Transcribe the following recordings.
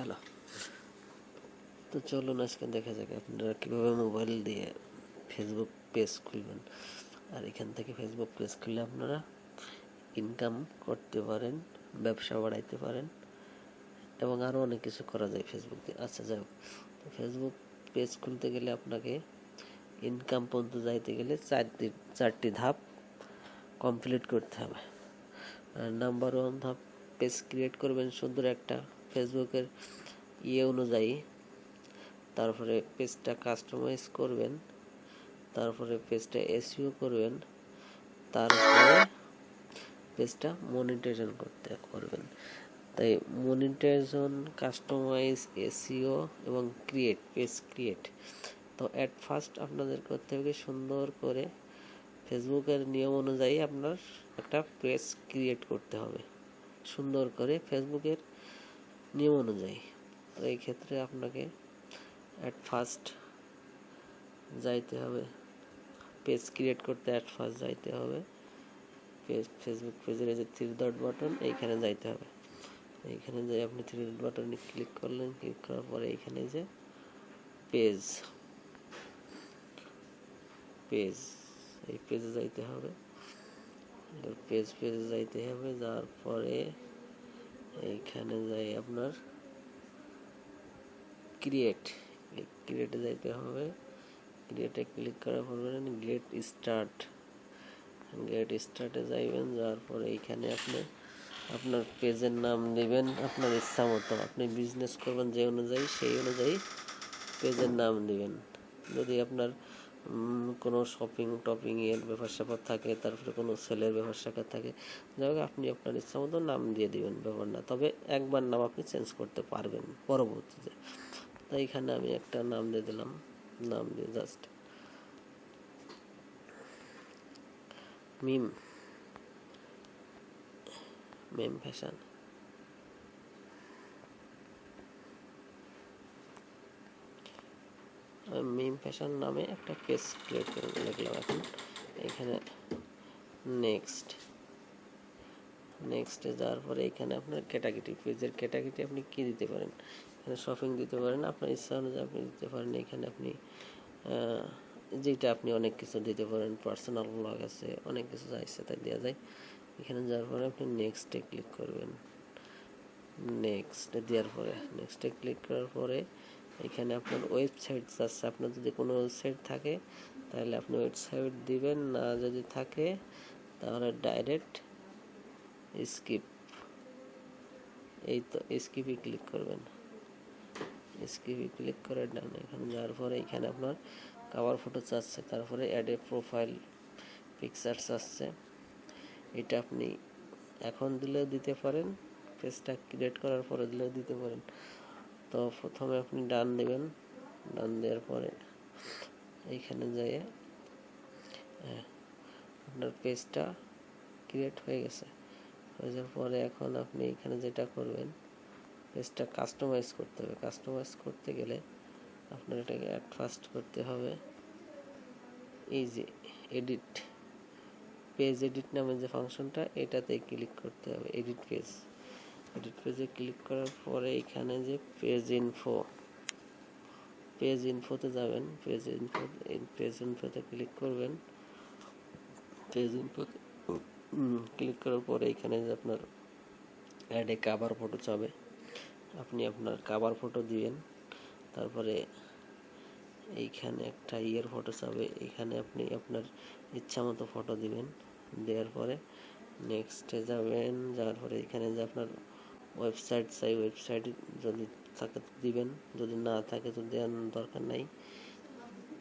Hello. তো চলুন আজকে দেখা যাক আপনারা কীভাবে মোবাইল দিয়ে ফেসবুক পেজ খুলবেন। আর এখান থেকে ফেসবুক পেজ খুললে আপনারা ইনকাম করতে পারেন, ব্যবসা বাড়াইতে পারেন এবং আরও অনেক কিছু করা যায় ফেসবুক দিয়ে। আচ্ছা যাই হোক, তো ফেসবুক পেজ খুলতে গেলে আপনাকে ইনকাম পর্যন্ত যাইতে গেলে চারটি ধাপ কমপ্লিট করতে হবে। নাম্বার 1 ধাপ, পেজ ক্রিয়েট করবেন সুন্দর একটা ফেসবুকের অনুযায়ী। তারপরে পেজটা কাস্টমাইজ করবেন, তারপরে পেজটা এসইও করবেন, তারপরে পেজটা মনিটাইজেশন করবেন। তাই মনিটাইজেশন, কাস্টমাইজ, এসইও এবং পেজ ক্রিয়েট। তো অ্যাট ফার্স্ট আপনাদের করতে হবে সুন্দর করে ফেসবুকের নিয়ম অনুযায়ী আপনার একটা পেজ ক্রিয়েট করতে হবে সুন্দর করে ফেসবুকের নিয়ম অনুযায়ী। তো এই ক্ষেত্রে আপনাকে অ্যাট ফার্স্ট যাইতে হবে, পেজ ক্রিয়েট করতে অ্যাট ফার্স্ট যাইতে হবে ফেসবুক পেজের যে 3 ডট বাটন, এইখানে যাইতে হবে। এইখানে যাই আপনি 3 ডট বাটনে ক্লিক করলেন, ক্লিক করার পরে এইখানে যে পেজ এই পেজে যাইতে হবে, পেজে যাইতে হবে। যাওয়ার পরে এইখানে যাই আপনার ক্রিয়েটে যাইতে হবে। ক্রিয়েটে ক্লিক করার পর গেট স্টার্টে যাইবেন। যাওয়ার পরে এইখানে আপনি আপনার পেজের নাম দিবেন আপনার ইচ্ছা মতো। আপনি বিজনেস করবেন যে অনুযায়ী, সেই অনুযায়ী পেজের নাম দিবেন। যদি আপনার কোনো শপিং এর ব্যাপার স্যাপার থাকে, তারপরে কোনো সেলের ব্যাপার স্যাপার থাকে, যাই হোক আপনি আপনার ইচ্ছা মতো নাম দিয়ে দিবেন, ব্যাপার না। তবে একবার নাম আপনি চেঞ্জ করতে পারবেন পরবর্তীতে। তাই এখানে আমি একটা নাম দিয়ে দিলাম, নাম দিয়ে জাস্ট মিম ফ্যাশন। মিম ফ্যাশন নামে একটা পেজ ক্রিয়েট করে লিখলাম। এখন এখানে নেক্সটে যাওয়ার পরে এখানে আপনার ক্যাটাগরি, পেজের ক্যাটাগরি আপনি কি দিতে পারেন। এখানে শপিং দিতে পারেন, আপনার ইচ্ছা অনুযায়ী আপনি দিতে পারেন। এখানে আপনি যেটা আপনি অনেক কিছু দিতে পারেন, পার্সোনাল ব্লগ আছে, অনেক কিছু যা ইচ্ছে তাই দেওয়া যায়। এখানে যাওয়ার পরে আপনি নেক্সটে ক্লিক করবেন। নেক্সটে ক্লিক করার পরে এখানে আপনার ওয়েবসাইট আছে। আপনার যদি কোনো ওয়েবসাইট থাকে তাহলে আপনি ওয়েবসাইট দিবেন, না যদি থাকে তাহলে ডাইরেক্ট স্কিপ, এই তো স্কিপে ক্লিক করবেন। স্কিপে ক্লিক করে ডান। এখানে যাওয়ার পরে এখানে আপনার কভার ফটো চাচ্ছে, তারপরে অ্যাড এ প্রোফাইল পিকচার চাচ্ছে। এটা আপনি এখন দিলেও দিতে পারেন, পেজটা ক্রিয়েট করার পরে দিলেও দিতে পারেন। তো প্রথমে আপনি ডান দেবেন। ডান দেওয়ার পরে এইখানে যেয়ে আপনার পেজটা ক্রিয়েট হয়ে গেছে। হয়ে যাওয়ার পরে এখন আপনি এখানে যেটা করবেন, পেজটা কাস্টমাইজ করতে হবে। কাস্টমাইজ করতে গেলে আপনার এটাকে অ্যাট ফার্স্ট করতে হবে। এই যে পেজ এডিট নামে যে ফাংশনটা, এটাতে ক্লিক করতে হবে। এডিট পেজে ক্লিক করার পরে এখানে যে পেজ ইনফোতে যাবেন। পেজ ইনফোতে ক্লিক করবেন। পেজ ইনফোতে ক্লিক করার পরে এখানে যে আপনার অ্যাড এ কভার ফটো চাবে, আপনি আপনার কভার ফটো দিবেন। তারপরে এইখানে একটা ফটো চাবে, এখানে আপনি আপনার ইচ্ছা মতো ফটো দিবেন। দেওয়ার পরে নেক্সটে যাবেন। যাওয়ার পরে এখানে যে আপনার ওয়েবসাইট চাই, ওয়েবসাইট যদি থাকে দিবেন, যদি না থাকে তো দেওয়ার দরকার নাই।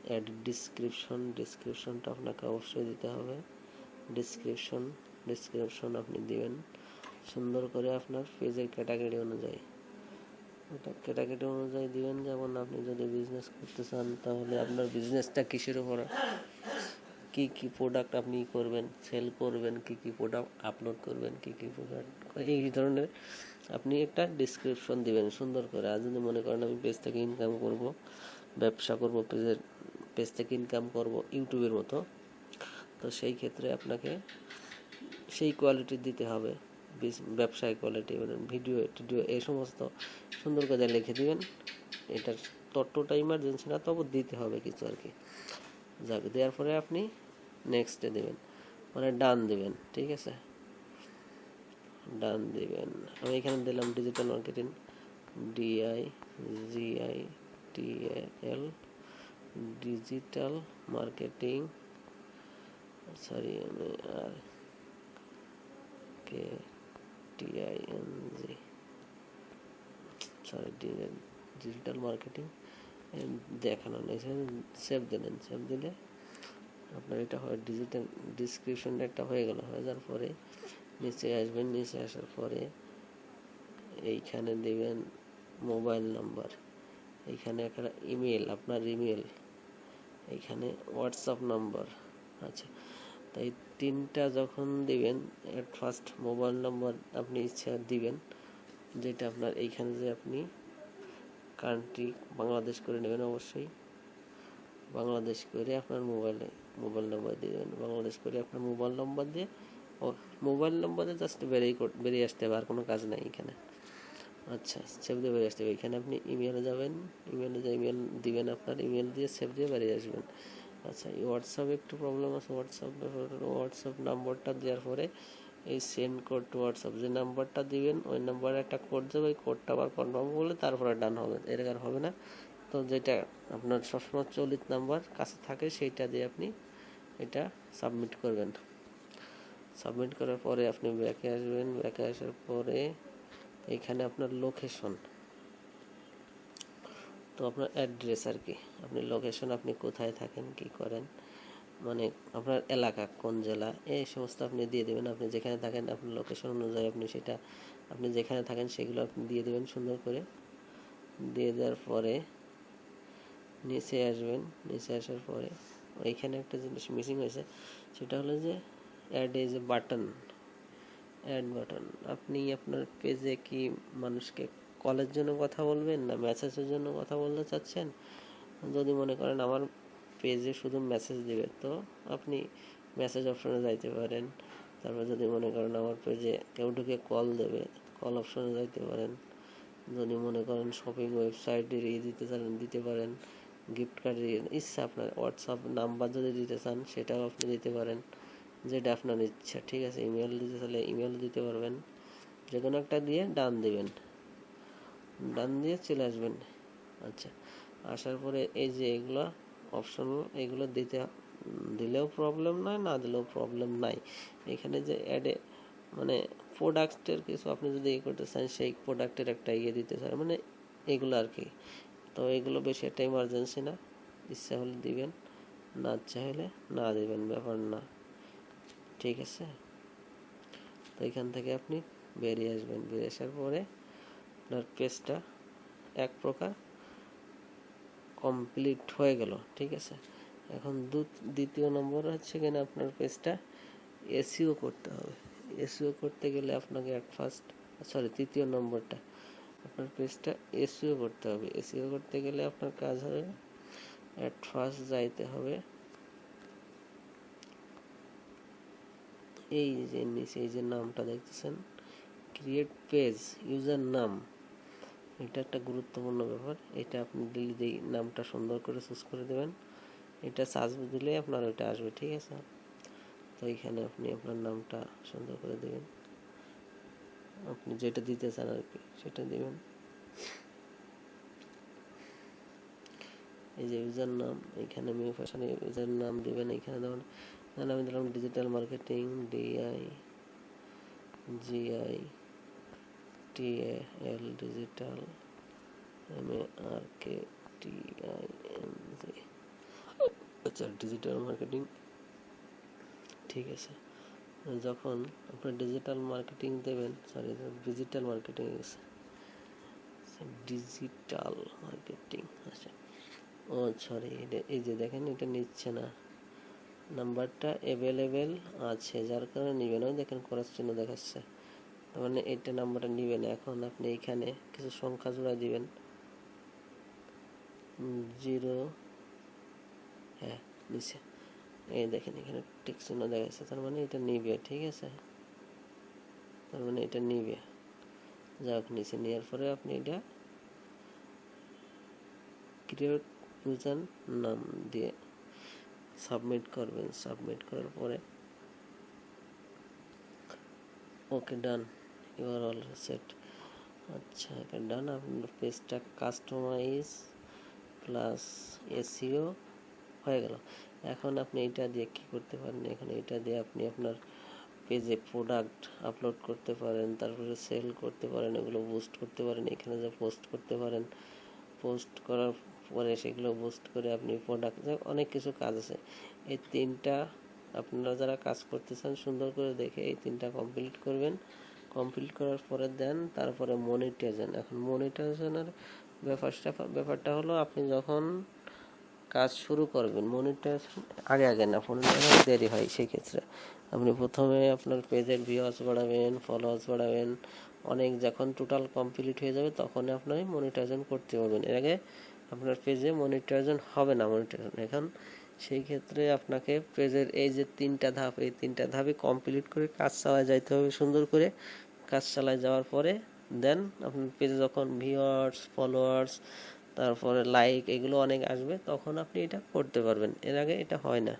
অ্যাড ডিসক্রিপশনটা আপনাকে অবশ্যই দিতে হবে। ডিসক্রিপশন আপনি দিবেন সুন্দর করে আপনার পেজের ক্যাটাগরি অনুযায়ী। দিবেন। যেমন আপনি যদি বিজনেস করতে চান তাহলে আপনার বিজনেসটা কিসের উপর, কি প্রোডাক্ট আপনি করবেন, সেল করবেন, কি প্রোডাক্ট আপলোড করবেন, কি প্রোডাক্ট, এই ধরনের আপনি একটা ডিসক্রিপশন দিবেন সুন্দর করে। আর যদি মনে করেন আমি পেজ থেকে ইনকাম করব, ব্যবসা করব, পেজ থেকে ইনকাম করব ইউটিউবের মতো, তো সেই ক্ষেত্রে আপনাকে সেই কোয়ালিটি দিতে হবে ব্যবসায় কোয়ালিটি বলেন, ভিডিও টিডিও এই সমস্ত সুন্দর করে লিখে দিবেন। এটার ততটা ইমার্জেন্সি না, তবু দিতে হবে কিছু আর কি। যাক, দেওয়ার পরে আপনি নেক্সটে দেবেন, মানে ডান দিবেন, ঠিক আছে, ডান দিবেন। আমি এখানে দিলাম digital marketing, DIGITAL, digital marketing, sorry আমি আর KTING, সরি, ডিজিটাল মার্কেটিং দেখানো নেই, সেভ দিলেন। সেভ দিলে আপনার এটা হয় ডিজিটাল ডিসক্রিপশনটা একটা হয়ে গেল। হয়ে যাওয়ার পরে নিচে আসবেন, নিচে আসার পরে এইখানে দেবেন মোবাইল নাম্বার, এইখানে একটা ইমেল, আপনার ইমেল, এইখানে হোয়াটসঅ্যাপ নাম্বার। আচ্ছা, তাই তিনটা যখন দিবেন, এট ফার্স্ট মোবাইল নাম্বার আপনি ইচ্ছা দিবেন, যেটা আপনার এইখানে যে আপনি কান্ট্রি বাংলাদেশ করে নেবেন, অবশ্যই বাংলাদেশ করে আপনার মোবাইল নাম্বার দিয়ে দেবেন। বাংলাদেশ করে আপনার মোবাইল নাম্বার দিয়ে, মোবাইল নাম্বারে জাস্ট বেরিয়ে আসতে হবে, আর কোনো কাজ নাই এখানে। আচ্ছা, সেভ দিয়ে বেরিয়ে আসতে হবে। এখানে আপনি ইমেলে যাবেন, ইমেলে যে ইমেল দিবেন, আপনার ইমেল দিয়ে সেভ দিয়ে বেরিয়ে আসবেন। আচ্ছা, এই হোয়াটসঅ্যাপে একটু প্রবলেম আছে। হোয়াটসঅ্যাপ নাম্বারটা দেওয়ার পরে এই সেন্ড কোড টু হোয়াটসঅ্যাপ যে নাম্বারটা দিবেন, ওই নাম্বারে একটা কোড যাবে, ওই কোডটা আবার কনফার্ম করলে তারপরে ডান হবে, এর আর হবে না। তো যেটা আপনার সবসময় চলিত নাম্বার কাছে থাকে, সেইটা দিয়ে আপনি এটা সাবমিট করবেন। সাবমিট করার পরে আপনি ব্যাকে আসবেন। ব্যাকে আসার পরে এখানে আপনার লোকেশন, তো আপনার অ্যাড্রেস আর কি, আপনি লোকেশন, আপনি কোথায় থাকেন, কি করেন, মানে আপনার এলাকা কোন জেলা, এই সমস্ত আপনি দিয়ে দেবেন। আপনি যেখানে থাকেন আপনার লোকেশন অনুযায়ী আপনি সেটা, আপনি যেখানে থাকেন সেগুলো আপনি দিয়ে দেবেন সুন্দর করে। দিয়ে দেওয়ার পরে নিচে আসবেন। নিচে আসার পরে ওইখানে একটা জিনিস মিসিং হয়েছে, সেটা হলো যে add as a button, add button. আপনি আপনার পেজে কি মানুষকে কলের জন্য কথা বলবেন না মেসেজের জন্য কথা বলতে চাচ্ছেন? যদি মনে করেন আমার পেজে শুধু মেসেজ দিবে, তো আপনি মেসেজ অপশনে যাইতে পারেন। তারপর যদি মনে করেন আমার পেজে কেউ ঢুকে কল দেবে, কল অপশনে যাইতে পারেন। যদি মনে করেন শপিং ওয়েবসাইটের দিতে চান, দিতে পারেন। গিফট কার্ডের ইচ্ছা আপনার, হোয়াটসঅ্যাপ নাম্বার যদি দিতে চান সেটাও আপনি দিতে পারেন, যেটা আপনার ইচ্ছা, ঠিক আছে। ইমেল দিতে চাইলে ইমেল দিতে পারবেন, যে কোনো একটা দিয়ে ডান দিবেন, ডান দিয়ে চলে আসবেন। আচ্ছা, আসার পরে এই যে এগুলো অপশন, এগুলো দিলেও প্রবলেম নাই, না দিলেও প্রবলেম নাই। এখানে যে অ্যাডে মানে প্রোডাক্টের কিছু আপনি যদি করতে চান, সেই প্রোডাক্টের একটা দিতে চান, মানে এগুলো আর কি। তো এগুলো বেশি একটা ইমার্জেন্সি না, ইচ্ছা হলে দিবেন, না ইচ্ছা হলে না দিবেন, ব্যাপার না, ঠিক আছে। তো এখান থেকে আপনি বেরিয়ে আসবেন। বেরিয়ে আসার পরে আপনার পেজটা এক প্রকার কমপ্লিট হয়ে গেল, ঠিক আছে। এখন দ্বিতীয় নম্বর হচ্ছে কিনা আপনার পেজটা এসইও করতে হবে। এসইও করতে গেলে আপনাকে তৃতীয় নম্বরটা, আপনার পেজটা এসইও করতে হবে। এসইও করতে গেলে আপনার কাজ হবে, অ্যাট ফার্স্ট যাইতে হবে এই যে নিচে এই যে নামটা দেখতেছেন, ক্রিয়েট পেজ ইউজার নাম, এটা একটা গুরুত্বপূর্ণ ব্যাপার। এটা আপনি দিলেই নামটা সুন্দর করে চুজ করে দেবেন। এটা সার্চ দিলে আপনার ওইটা আসবে, ঠিক আছে। তো এখানে আপনি আপনার নামটা সুন্দর করে দেবেন, আপনি যেটা দিতে চান আর কি সেটা দিবেন। এই যে ইউজার নাম, এখানে মিউ ফ্যাশনে ইউজার নাম দিবেন। এখানে ধরুন আমি দিলাম digital marketing, DIGITAL, digital MARKETING, আচ্ছা, ডিজিটাল মার্কেটিং, ঠিক আছে। যখন আপনি ডিজিটাল মার্কেটিং দেবেন, ডিজিটাল মার্কেটিং, আচ্ছা, ও সরি, এই যে দেখেন এটা নিচ্ছে না, নাম্বারটা অ্যাভেলেবেল আছে যার কারণে নিবে না, দেখেন ক্রস চিহ্ন দেখাচ্ছে, তার মানে এটা নাম্বারটা নিবে না। এখন আপনি এখানে কিছু সংখ্যা জোড়া দিবেন, 0, হ্যাঁ নিচে এই দেখেন এখানে টিক চিহ্ন দেখাচ্ছে, তার মানে এটা নিবে, ঠিক আছে। তার মানে এটা নিবে, যাক নিচে নেওয়ার পরে আপনি এটা ক্রিয়েট ইউজার নাম দিয়ে সাবমিট করবেন। সাবমিট করার পরে ওকে ডান, ইউ আর অল সেট। আচ্ছা এটা ডান, আপনার পেজটা কাস্টমাইজ প্লাস এসইও হয়ে গেল। এখন আপনি এটা দিয়ে কী করতে পারেন, এখানে এটা দিয়ে আপনি আপনার পেজে প্রোডাক্ট আপলোড করতে পারেন, তারপরে সেল করতে পারেন, এগুলো বুস্ট করতে পারেন, এখানে যা পোস্ট করতে পারেন, পোস্ট করার পরে সেগুলো বুস্ট করে আপনি প্রোডাক্ট, অনেক কিছু কাজ আছে। এই তিনটা আপনারা যারা কাজ করতে চান সুন্দর করে দেখে এই তিনটা কমপ্লিট করবেন। কমপ্লিট করার পরে দেন তারপরে মনিটাইজেশন। এখন মনিটাইজেশনের ব্যাপারটা হলো আপনি যখন কাজ শুরু করবেন, মনিটাইজেশন আগে না, মনিটাইজেশন দেরি হয়। সেই ক্ষেত্রে আপনি প্রথমে আপনার পেজের ভিউয়ার্স বাড়াবেন, ফলোয়ার্স বাড়াবেন, অনেক যখন টোটাল কমপ্লিট হয়ে যাবে তখন আপনি মনিটাইজেশন করতে পারবেন। এর আগে আপনার পেজে মনিটাইজেশন হবে না। মনিটাইজেশন এখন সেই ক্ষেত্রে আপনাকে পেজের এই যে তিনটা ধাপ, এই তিনটা ধাপই কমপ্লিট করে কাজ চালায় যাইতে হবে সুন্দর করে। কাজ চালায় যাওয়ার পরে দেন আপনার পেজে যখন ভিউয়ার্স, ফলোয়ার্স, তারপরে লাইক এগুলো অনেক আসবে তখন আপনি এটা করতে পারবেন। এর আগে এটা হয় না।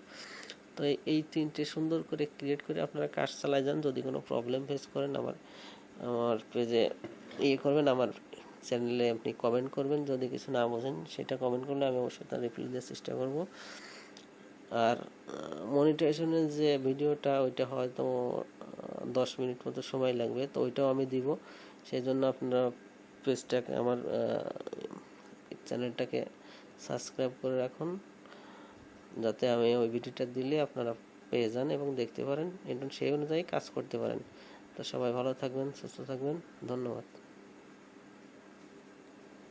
তো এই তিনটে সুন্দর করে ক্রিয়েট করে আপনারা কাজ চালায় যান। যদি কোনো প্রবলেম ফেস করেন আমার পেজে করবেন, আমার চ্যানেলে আপনি কমেন্ট করবেন। যদি কিছু না বোঝেন সেটা কমেন্ট করলে আমি অবশ্যই তার রিপ্লাই দেওয়ার চেষ্টা করব। আর মনিটাইজেশনের যে ভিডিওটা ওইটা হয়তো 10 মিনিট মতো সময় লাগবে, তো ওইটাও আমি দিব। সেই জন্য আপনারা পেজটাকে, আমার চ্যানেলটাকে সাবস্ক্রাইব করে রাখুন, যাতে আমি ওই ভিডিওটা দিলে আপনারা পেয়ে যান এবং দেখতে পারেন এবং সেই অনুযায়ী কাজ করতে পারেন। তো সবাই ভালো থাকবেন, সুস্থ থাকবেন, ধন্যবাদ।